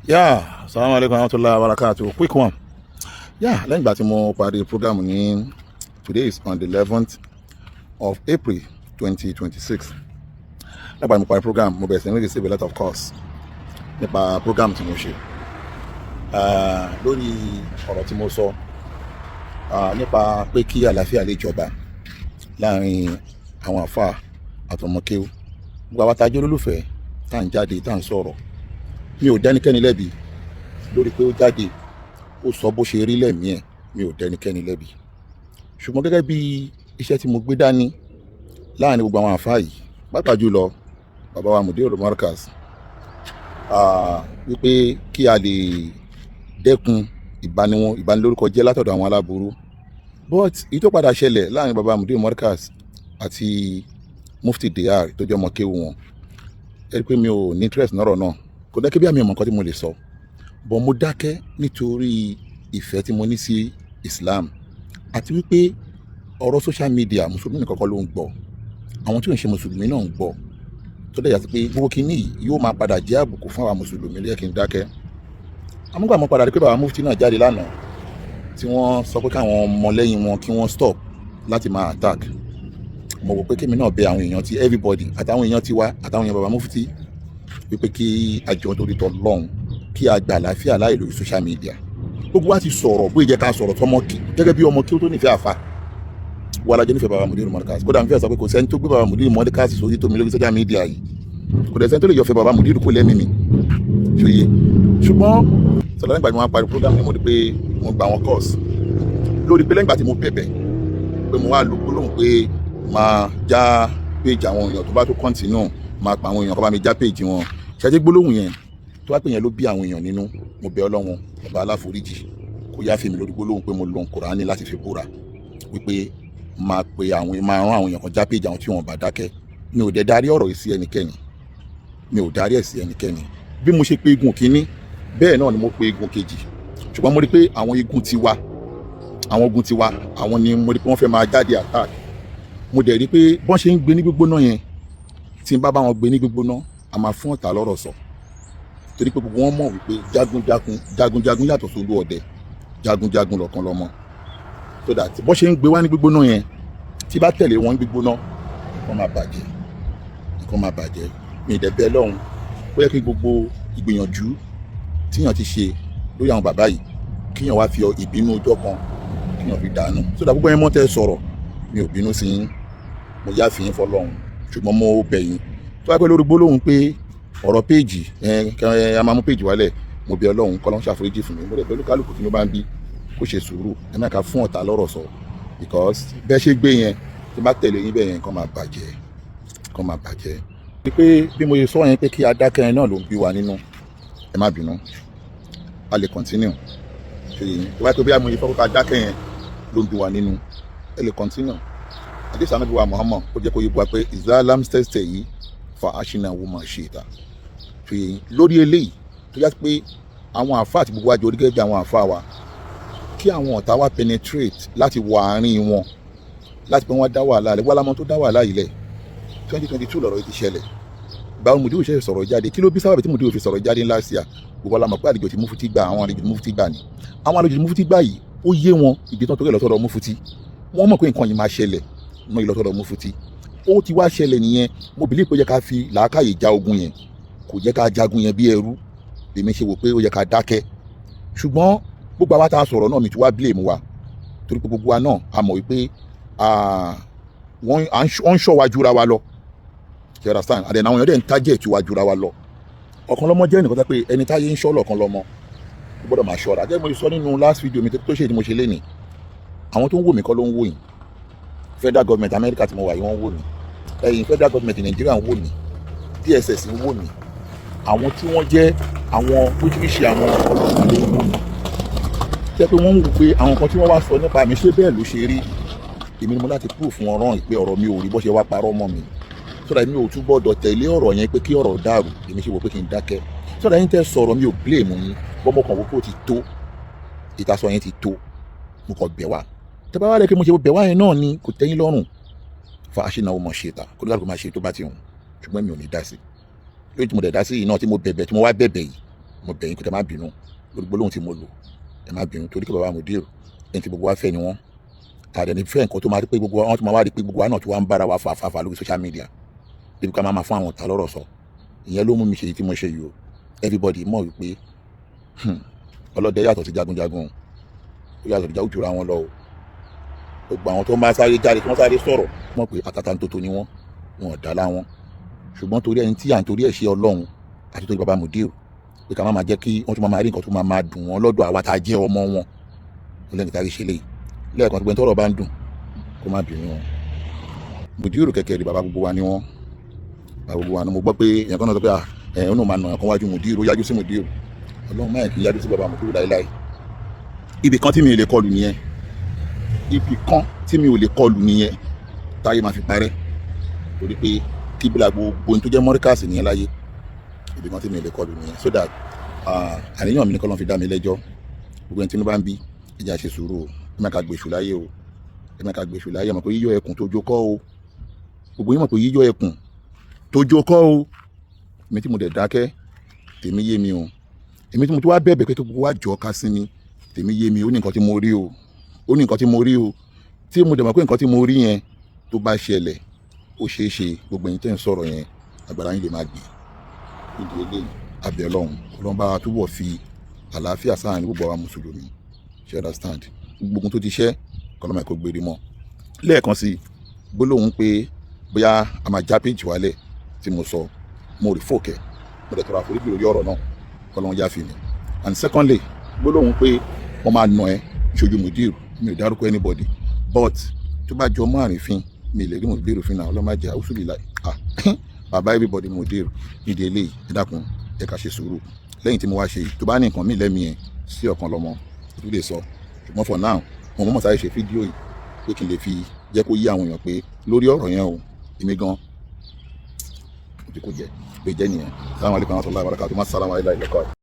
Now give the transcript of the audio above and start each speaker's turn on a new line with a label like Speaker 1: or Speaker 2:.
Speaker 1: Yeah, assalamu alaikum warahmatullahi wabarakatuh. Quick one. Yeah, lẹ́yìn ìgbà tí mo parí program ní today is on the 11th of April 2026. Nígbà mo parí program, mo bẹ̀rẹ̀ sí ní receive a lot of calls nípa program tí mo ṣe. Lórí ọ̀rọ̀ tí mo sọ nípa pé kí àlàáfíà lè jọba láàrin àwọn àfáà àtọmọkéwú. Gbogbo àwọn tajú olólùfẹ́ tá à ń jáde tá à ń sọ̀rọ̀. Mi ò dẹ́nikẹ́ni lẹ́bi lórí pé ó jáde ó sọ bó ṣe rí lẹ́mìí ẹ̀, mi ò dẹ́nikẹ́ni lẹ́bi. Ṣùgbọ́n gẹ́gẹ́ bí iṣẹ́ tí mo gbé dání láàrin gbogbo àwọn àfáà yìí, pàápàá jùlọ bàbá wa Mudiru Markaz, wípé kí a lè dẹ́kun ìbanilórúkọ jẹ́ látọ̀dọ̀ àwọn aláburú. But èyí tó padà ṣẹlẹ̀ láàrin bàbá Mudiru Markaz àti Mufti Diyar tó jẹ́ ọmọ kéwú wọn, ẹ rí pé mi ò ní interest nọ́rọ̀ náà. Kò dẹ́ kí bí àmì ọmọ nǹkan tí mo lè sọ, bọ̀ mo dákẹ́ nítorí ìfẹ́ tí mo ní sí Islam àti wípé ọ̀rọ̀ social media mùsùlùmí nìkan kọ́ ló ń gbọ́, àwọn tí ò ń ṣe mùsùlùmí náà ń gbọ́, tó dẹ̀ yà sí pé gbogbo kínní yìí yóò máa padà jẹ́ àbùkù fún àwa mùsùlùmí lẹ́yìn kí n dákẹ́. Àmúgbà mo padà rí pé bàbá Mufti náà jáde lánàá tí wọ́n sọ pé káwọn ọmọlẹ́yìn wọn kí wọ́n stop láti máa attack. Mo wò pé kémi náà bẹ àwọn èèyàn ti everybody àtàwọn èèyàn ti wá àtàwọn èèyàn bàbá Mufti wípé kí àjọ torí tọ lọ́hùn kí a gbà àlàáfíà láì lórí social media. Gbogbo wa ti sọ̀rọ̀ bóyá jẹ́ ká sọ̀rọ̀ tọmọ kí gẹ́gẹ́ bí ọmọ kí ó tó nífẹ̀ẹ́ àfa wà lájẹ́ nífẹ̀ẹ́ bàbá Mudiru Markaz. Kódà nífẹ̀ẹ́ sọ pé kò sẹ́ni tó gbé bàbá Mudiru Markaz sórí tó mi lórí social media yìí, kò dẹ̀ sẹ́ni tó lè yọ̀fẹ́ bàbá Mudiru kó lẹ́mìí mi ṣòye. Ṣùgbọ́n sọ̀rọ̀ nígbà tí wọ́n parí program ni mo rí pé wọ́n gba wọn course lórí pé lẹ́yìn ìgbà tí mo bẹ̀bẹ̀ pé mo wá lo gbólóhùn pé máa já page àwọn èèyàn tó bá tó continue máa pa àwọn èèyàn kó bá mi já page wọn. Ṣẹ́jẹ́ gbólóhùn yẹn tó wá pé yẹn ló bí àwọn èèyàn nínú, mo bẹ̀ Ọlọ́run ọba aláforíjì kó yáfẹ́ mi lórí gbólóhùn pé mo lo Kùránì láti fi búra wípé máa rán àwọn èèyàn kan já page àwọn tí wọn bá dákẹ́. Mi ò dẹ̀ darí ọ̀rọ̀ yìí sí ẹnikẹ́ni, mi ò darí ẹ̀ sí ẹnikẹ́ni. Bí mo ṣe pé igun kínní bẹ́ẹ̀ náà ni mo pé igun kejì, ṣùgbọ́n mo rí pé àwọn igun tiwa àwọn ni mo rí pé wọ́n fẹ́ máa jáde attack. Mo dẹ̀ rí pé bọ́n ṣe ń gbé ní gbígbóná yẹn, tí n bá wọn gbé ní gbígbóná a máa fún ọ̀tá lọ́rọ̀ sọ, torí pé gbogbo wọn mọ̀ wípé jagunjagun yàtọ̀ sólú ọdẹ, jagunjagun lọ̀kan lọ́mọ. So that bọ́n ṣe ń gbé wá ní gbígbóná yẹn, tí bá tẹ̀lé wọn gbígbóná nǹkan máa bàjẹ́. Mi ì dẹ̀ bẹ̀ Ọlọ́run ó yẹ kí gbogbo ìgbìyànjú tíyàn ti ṣe lórí àwọn bàbá yìí kíyàn wá fi ìbínú ọjọ́ kan kíyàn fi dànù. So that gbogbo yẹn mọ́ tẹ́ sọ̀rọ̀, mi ò bínú sí yín, mo yá fi yín fọlọ́run, ṣùgbọ́n mo bẹ̀ yín tó wá pẹ́ lórí gbólóhùn pé ọ̀rọ̀ péèjì a máa mú péèjì wálẹ̀, mo bẹ̀ Ọlọ́run kọ́lọ́run ṣàforíjì fún mi. Mo rẹ̀ pẹ̀lú kálukú tí mo bá ń bí kó ṣe sùúrù, ẹ má ká fún ọ̀tá lọ́rọ̀ sọ, because bẹ́ẹ̀ ṣe gbé yẹn tí bá tẹ̀lé yín bẹ́ẹ̀ yẹn nǹkan máa bàjẹ́. Pé bí mo ṣe sọ yẹn pé kí adákẹ́ yẹn náà ló ń bí wa nínú, ẹ má bínú, a lè continue. Tó bá tó bí amòye fọ́kọ́ adákẹ́ yẹn ló ń bí wa nínú, ẹ lè continue. Àdéhùn Ànábì wa Muhammad ó jẹ́ kó yé wa pé Islam tẹ̀sítẹ̀ yìí fa aṣínà woman ṣe ìta. Lórí eléyìí tó yá pé àwọn àfáà àti gbogbo àjọ orí gẹ́gẹ́ bí àwọn àfáà wa, kí àwọn ọ̀tá wa penetrate láti wọ àárín wọn, láti pé wọ́n dá wàhálà rẹ̀, wọ́n lámọ́ tó dá wàhálà yìí lẹ̀. 2022 lọ̀rọ̀ yìí ti ṣẹlẹ̀. Báwo Mudiru ṣe sọ̀rọ̀ jáde? Kí ló bí sábàbí tí Mudiru fi sọ̀rọ̀ jáde ńlá sí à? Gbogbo alamọ̀ pé àlejò tí Mufti gbà, àwọn àlejò tí Mufti gbà ni. Àwọn àlejò tí Mufti gbà yìí ó yé wọn ìdí tán tó rẹ̀ lọ́sọ̀rọ̀ Mufti. Wọ́n mọ̀ pé nǹkan yìí máa ṣẹlẹ̀ náà ìlọsọ̀rọ̀ Mufti. Ó ti wá ṣẹlẹ̀ nìyẹn. Mo believe pé ó yẹ ká fi làákàyè já ogun yẹn, kò yẹ ká jagun yẹn bí ẹrú. Èmi ṣe wò pé ó yẹ ká dákẹ́. Ṣùgbọ́n gbogbo àwa tá a sọ̀rọ̀ náà mi ti wá blame wa, torí pé gbogbo wa náà a mọ̀ wípé wọ́n ń ṣọ́ wa jura wa lọ. You understand? Àdẹ̀ àwọn èèyàn dẹ̀ ń tájẹ̀ tí wa jura wa lọ. Ọ̀kan lọ́mọ jẹ́ nìkan tó pé ẹni táyé ń ṣọ́ lọ̀kan lọ́mọ, ó gbọ́dọ̀ máa ṣọ́ra. Jẹ́ mo sọ nínú last video mi tó ṣe tí mo ṣe lénìí, àwọn tó ń wò mí kọ́ ló ń wò yín. Federal government America tí mo wà yìí wọ́n ń wò mí, federal government Nigeria ń wò mí, DSS ń wò mí, àwọn tí wọ́n jẹ́ àwọn oríṣiríṣi àwọn ọlọ́pàá ló ń wò mí. Jẹ́ pé wọ́n ń wò pé àwọn kan tí wọ́n wá sọ nípa mi ṣé bẹ́ẹ̀ ló ṣe rí. Èmi ni mo láti proof fún ọ̀ràn ìpè ọ̀rọ̀ mi ò rí bó ṣe wá parọ́ mọ́ mi. Sọ́dà mi ò tún gbọ́dọ̀ tẹ̀lé ọ̀rọ̀ yẹn pé kí ọ̀rọ̀ dàrú, èmi ṣe wò pé kí n dákẹ́. Sọ́dà yín tẹ́ sọ̀rọ̀ mi ò blame yín, bọ́mọ kan wò pé ó ti tó, ìtasọ yẹn ti tó, mo kàn bẹ̀ wá. Tẹ́ bá wá rẹ̀ kí mo ṣe bẹ̀ wá yẹn náà ni kò tẹ́yìn lọ́rùn. Fa aṣínà ó mọ̀ ṣe ta, kó lóògùn máa ṣe tó bá ti hùn, ṣùgbọ́n mi ò ní dá sí. Lóyún tí mo dẹ̀ dá sí yìí náà tí mo bẹ̀bẹ̀ tí mo wá bẹ̀bẹ̀ yìí, mo bẹ̀ yín pé ẹ má bínú lórí gbólóhùn tí mo lò, ẹ má bínú torí pé bàbá Mudir ẹni tí gbogbo wa fẹ́ ni wọ́n, àdẹ̀ni fẹ́ nǹkan tó máa rí pé gbogbo wọn tó máa wá rí pé gbogbo wa náà tó wá ń bára wa fà lórí social media débi ká máa fún àwọn ọ̀tá lọ́rọ̀ sọ. Ìyẹn ló mú mi ṣe èyí tí mo ṣe yìí o. Everybody mọ̀ wípé ọlọ́dẹ yàtọ̀ sí jagunjagun, ó yàtọ̀ sí jagun jura wọn lọ o. Gbogbo àwọn tó máa sáré jáde kí wọ́n sáré sọ̀rọ̀ mọ̀ pé àtàtàntótó ni wọ́n, wọn ò dá láwọn. Ṣùgbọ́n torí ẹni tí à ń torí ẹ̀ ṣe Ọlọ́run àti torí bàbá Mudir pé ká má jẹ́ kí wọ́n tún máa rí nǹkan tó máa dùn wọ́n lọ́dọ̀ àwa tá a jẹ́ ọmọ wọn. Ó lẹ́nu ká rí ṣe léyìí lẹ́ẹ̀kan tó gbẹ́ tọ́rọ̀ bá ń dùn kó má bínú wọn. Mudir kẹ̀kẹ́ rí bàbá gbogbo wa ni wọ́n, bàbá gbogbo wa ni mo gbọ́ pé èèyàn kan náà sọ pé ẹ̀ ọ́nà máa nà ọ̀kan wájú Mudir, ó yájú sí Mudir. Ọlọ́run máa kì í yájú sí bàbá Mudir láéláé. Ibì kan tí mi ò lè kọlù nìyẹn, ibì kan tí mi ò lè kọlù nìyẹn táyé máa fi parẹ́ torí pé kíbla gbogbo ohun tó jẹ́ mọ́ríkàsì nìyẹn láyé. Ibì kan tí mi ò lè kọlù nìyẹn so that àníyàn mi ní kọ́lọ́n fi dá mi lẹ́jọ́. Gbogbo ẹni tí inú bá ń bí ẹja ṣe sùúrù o, ẹ má ka gbèsù láyé o, ẹ má ka gbèsù láyé. Mọ̀ pé yíyọ ẹkùn tó jó kọ́ o, gbogbo yín mọ̀ pé yíyọ ẹkùn tó jó kọ́ o. Èmi tí mo dẹ̀ dákẹ́ tèmi yé mi o, èmi tí mo tó wá bẹ̀bẹ̀ pé tó gbogbo wá jọ ká sí mi tèmi yé mi. Ó ní nǹkan tí mo rí o, ó ní nǹkan tí mo rí o, tí mo dẹ̀ mọ̀ pé nǹkan tí mo rí yẹn tó bá ṣẹlẹ̀ ó ṣeé ṣe gbogbo ẹ̀yin tẹ́ ń sọ̀rọ̀ yẹn agbára yín lè má gbé. Ìdí eléyìí abẹ́ Ọlọ́run bá túbọ̀ fi àlàáfíà sáàrin gbogbo àwa mùsùlùmí, ṣe understand. Gbogbo tó ti ṣẹ́ kọ́lọ́mọ̀ ẹ̀kọ́ gbére mọ́. Lẹ́ẹ̀kan sí gbólóhùn pé bóyá a máa já péjì wálẹ̀ tí mo sọ, mo rí fòkẹ́, mo dẹ̀ tọrọ àforíjì lórí ọ̀rọ̀ náà, kọ́lọ́run yá fi mi. And secondly gbólóhùn pé wọ́n máa nà ẹ́ ṣojú Mudir, mi ò dárúkọ anybody, but tó bá jọ mọ́ àrífín mi lè rí Mudir fún náà ọlọ́mọdé àwùsùlì láì bàbá everybody Mudir. Ìdí eléyìí ẹ dákun ẹ ká ṣe sùúrù. Lẹ́yìn tí mo wá ṣe yìí tó bá ní nǹkan mí lẹ́mìí ẹ̀ sí ọ̀kan lọ́mọ tó lè sọ, ṣùgbọ́n for now mo mọ̀ sáré ṣe fídíò yìí pé kí n lè fi jẹ́ kó yí àwọn èèyàn pé lórí ọ̀rọ̀ yẹn o èmi gan ojú kò jẹ́ pé jẹ́ nìyẹn. Assalamu alaikum warahmatullahi wabarakatuh.